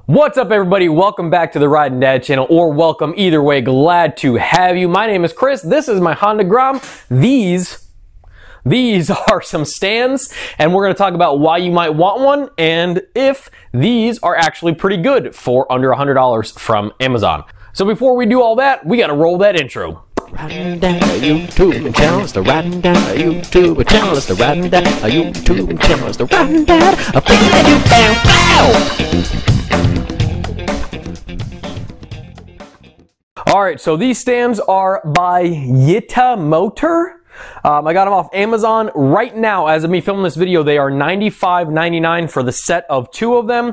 What's up, everybody? Welcome back to the Riding Dad channel, or welcome either way. Glad to have you. My name is Chris. This is my Honda Grom. These are some stands, and we're going to talk about why you might want one and if these are actually pretty good for under $100 from Amazon. So before we do all that, we got to roll that intro. Riding down a YouTube channel, it's the Riding down a YouTube channel, it's the Riding down a YouTube channel, it's the Riding down a Alright, so these stands are by Motor. I got them off Amazon right now. As of me filming this video, they are $95.99 for the set of two of them.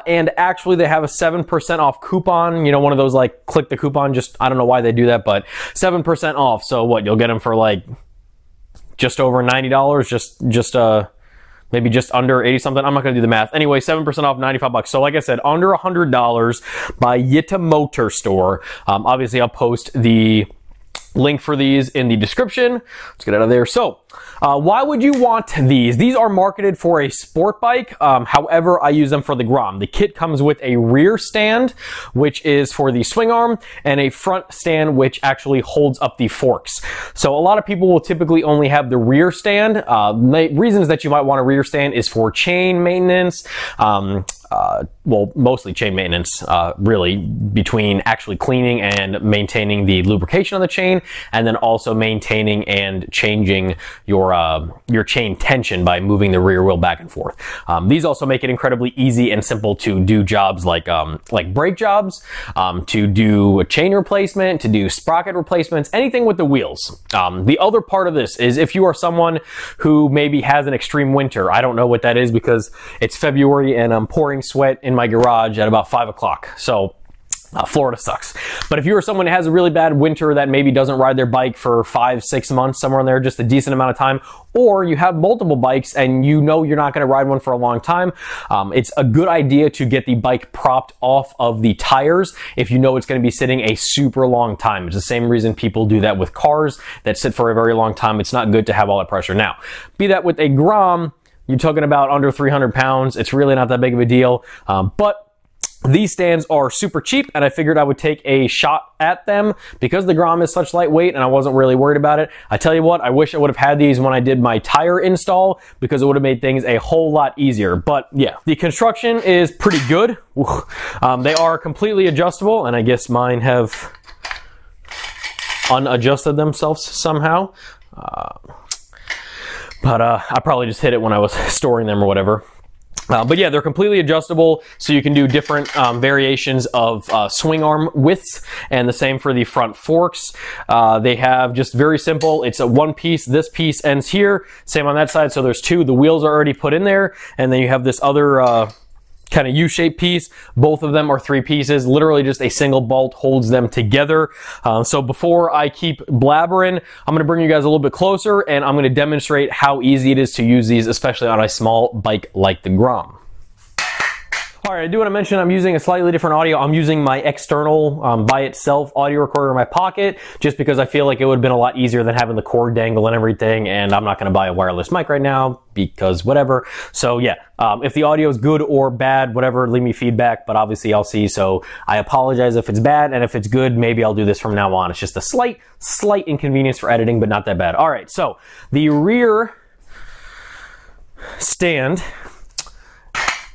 And actually they have a 7% off coupon, you know, one of those like click the coupon, just I don't know why they do that, but 7% off. So what, you'll get them for like just over $90, maybe just under 80 something. I'm not going to do the math. Anyway, 7% off, 95 bucks. So like I said, under $100 by Motor store. Obviously I'll post the link for these in the description. Let's get out of there. So, why would you want these? These are marketed for a sport bike. However, I use them for the Grom. The kit comes with a rear stand, which is for the swing arm, and a front stand, which actually holds up the forks. So a lot of people will typically only have the rear stand. The reasons that you might want a rear stand is for chain maintenance, well, mostly chain maintenance, really, between actually cleaning and maintaining the lubrication on the chain, and then also maintaining and changing your chain tension by moving the rear wheel back and forth. These also make it incredibly easy and simple to do jobs like brake jobs, to do a chain replacement, to do sprocket replacements, anything with the wheels. The other part of this is if you are someone who maybe has an extreme winter. I don't know what that is because it's February and I'm pouring sweat in my garage at about 5 o'clock. So Florida sucks. But if you are someone who has a really bad winter that maybe doesn't ride their bike for 5-6 months, somewhere in there, just a decent amount of time, or you have multiple bikes and you know you're not going to ride one for a long time, it's a good idea to get the bike propped off of the tires if you know it's going to be sitting a super long time. It's the same reason people do that with cars that sit for a very long time. It's not good to have all that pressure. Now, be that with a Grom, you're talking about under 300 pounds. It's really not that big of a deal, but these stands are super cheap, and I figured I would take a shot at them because the Grom is such lightweight and I wasn't really worried about it. I tell you what, I wish I would have had these when I did my tire install because it would have made things a whole lot easier. But yeah, the construction is pretty good. They are completely adjustable, and I guess mine have unadjusted themselves somehow. But I probably just hit it when I was storing them or whatever. But yeah, they're completely adjustable, so you can do different variations of swing arm widths, and the same for the front forks. They have just very simple, it's a one piece, this piece ends here, same on that side, so there's two. The wheels are already put in there, and then you have this other kind of U-shaped piece. Both of them are 3 pieces. Literally just a single bolt holds them together. So before I keep blabbering, I'm going to bring you guys a little bit closer and I'm going to demonstrate how easy it is to use these, especially on a small bike like the Grom. Alright, I do want to mention I'm using a slightly different audio. I'm using my external, by itself, audio recorder in my pocket, just because I feel like it would have been a lot easier than having the cord dangle and everything, and I'm not going to buy a wireless mic right now, because whatever. So yeah, if the audio is good or bad, whatever, leave me feedback, but obviously I'll see, so I apologize if it's bad, and if it's good, maybe I'll do this from now on. It's just a slight inconvenience for editing, but not that bad. Alright, so the rear stand,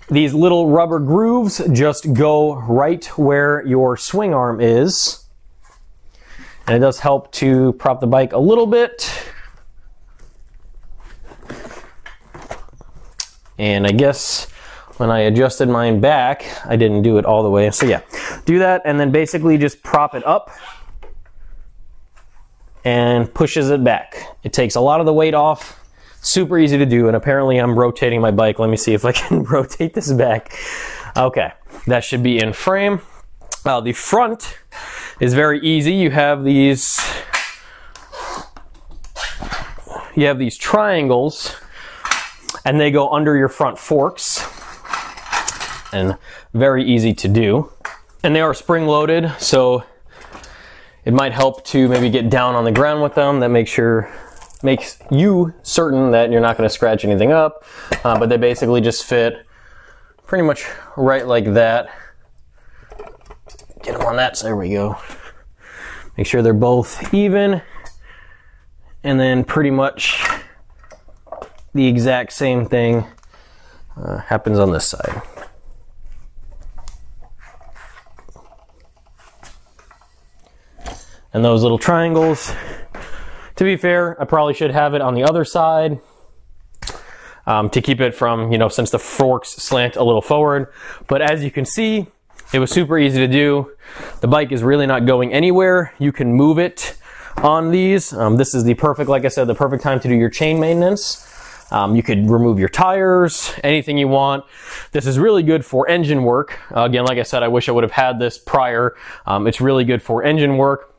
these little rubber grooves just go right where your swing arm is. And it does help to prop the bike a little bit. And I guess when I adjusted mine back, I didn't do it all the way. So yeah, do that and then basically just prop it up and pushes it back. It takes a lot of the weight off. Super easy to do, and apparently I'm rotating my bike. Let me see if I can rotate this back. Okay, that should be in frame. The front is very easy. You have these triangles, and they go under your front forks, and very easy to do. And they are spring loaded, so it might help to maybe get down on the ground with them. That makes you certain that you're not going to scratch anything up, but they basically just fit pretty much right like that. Get them on that, so there we go. Make sure they're both even. And then pretty much the exact same thing happens on this side. And those little triangles, to be fair, I probably should have it on the other side to keep it from, you know, since the forks slant a little forward. But as you can see, it was super easy to do. The bike is really not going anywhere. You can move it on these. This is the perfect, like I said, the perfect time to do your chain maintenance. You could remove your tires, anything you want. This is really good for engine work. Again, like I said, I wish I would have had this prior. It's really good for engine work.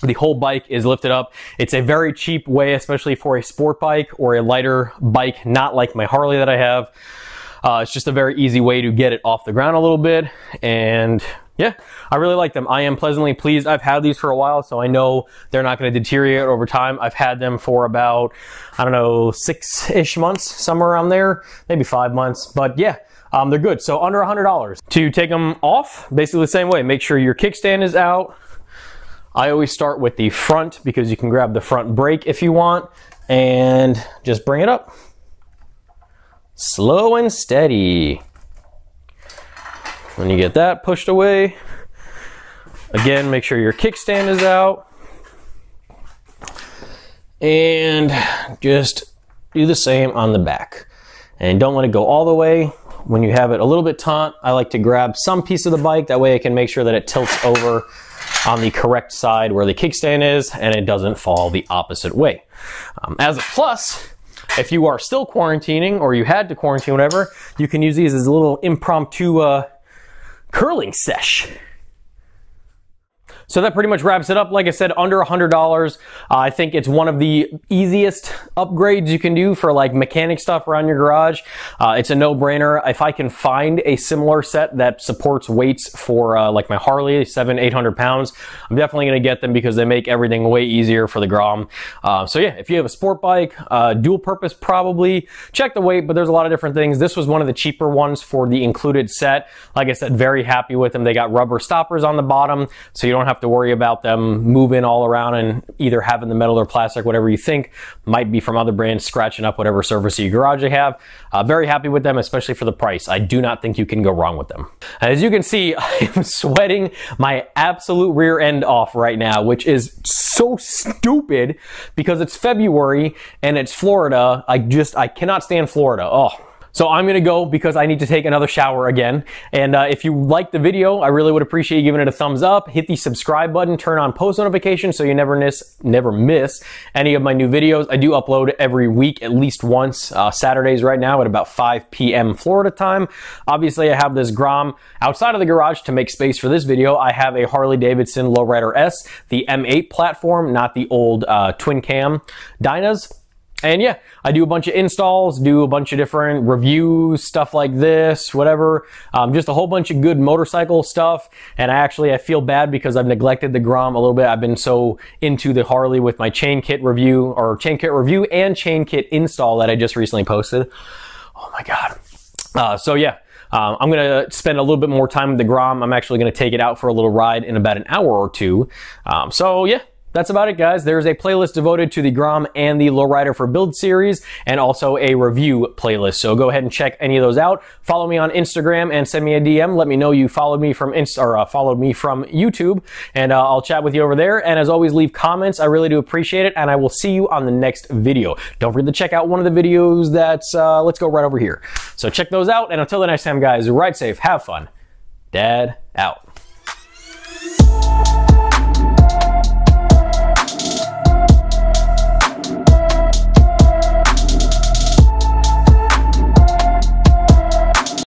The whole bike is lifted up. It's a very cheap way, especially for a sport bike or a lighter bike, not like my Harley that I have. It's just a very easy way to get it off the ground a little bit. And yeah, I really like them. I am pleasantly pleased. I've had these for a while, so I know they're not going to deteriorate over time. I've had them for about, I don't know, 6-ish months, somewhere around there, maybe 5 months. But yeah, they're good. So under $100. To take them off, basically the same way. Make sure your kickstand is out. I always start with the front because you can grab the front brake if you want, and just bring it up. Slow and steady. When you get that pushed away, again, make sure your kickstand is out. And just do the same on the back. And don't let it go all the way. When you have it a little bit taut, I like to grab some piece of the bike. That way I can make sure that it tilts over on the correct side where the kickstand is and it doesn't fall the opposite way. As a plus, if you are still quarantining or you had to quarantine, whatever, you can use these as a little impromptu curling sesh. So that pretty much wraps it up. Like I said, under $100. I think it's one of the easiest upgrades you can do for like mechanic stuff around your garage. It's a no-brainer. If I can find a similar set that supports weights for like my Harley, 700-800 pounds, I'm definitely going to get them because they make everything way easier for the Grom. So yeah, if you have a sport bike, dual purpose probably, check the weight, but there's a lot of different things. This was one of the cheaper ones for the included set. Like I said, very happy with them. They got rubber stoppers on the bottom, so you don't have to worry about them moving all around and either having the metal or plastic, whatever you think might be from other brands, scratching up whatever surface of your garage they have. Very happy with them, especially for the price. I do not think you can go wrong with them. As you can see, I am sweating my absolute rear end off right now, which is so stupid because it's February and it's Florida. I cannot stand Florida. Oh. So I'm going to go because I need to take another shower again. And if you liked the video, I really would appreciate you giving it a thumbs up. Hit the subscribe button, turn on post notifications so you never miss any of my new videos. I do upload every week, at least once, Saturdays right now at about 5 p.m. Florida time. Obviously, I have this Grom outside of the garage to make space for this video. I have a Harley Davidson Lowrider S, the M8 platform, not the old twin cam Dynas. And yeah, I do a bunch of installs, do a bunch of different reviews, stuff like this, whatever. Just a whole bunch of good motorcycle stuff. And I feel bad because I've neglected the Grom a little bit. I've been so into the Harley with my chain kit review and chain kit install that I just recently posted. Oh my God. So yeah. I'm going to spend a little bit more time with the Grom. I'm actually going to take it out for a little ride in about an hour or two. So yeah. That's about it, guys. There's a playlist devoted to the Grom and the Lowrider for Build series, and also a review playlist. So go ahead and check any of those out. Follow me on Instagram and send me a DM. Let me know you followed me from followed me from YouTube, and I'll chat with you over there. And as always, leave comments. I really do appreciate it, and I will see you on the next video. Don't forget to check out one of the videos that's let's go right over here. So check those out, and until the next time, guys, ride safe, have fun. Dad out.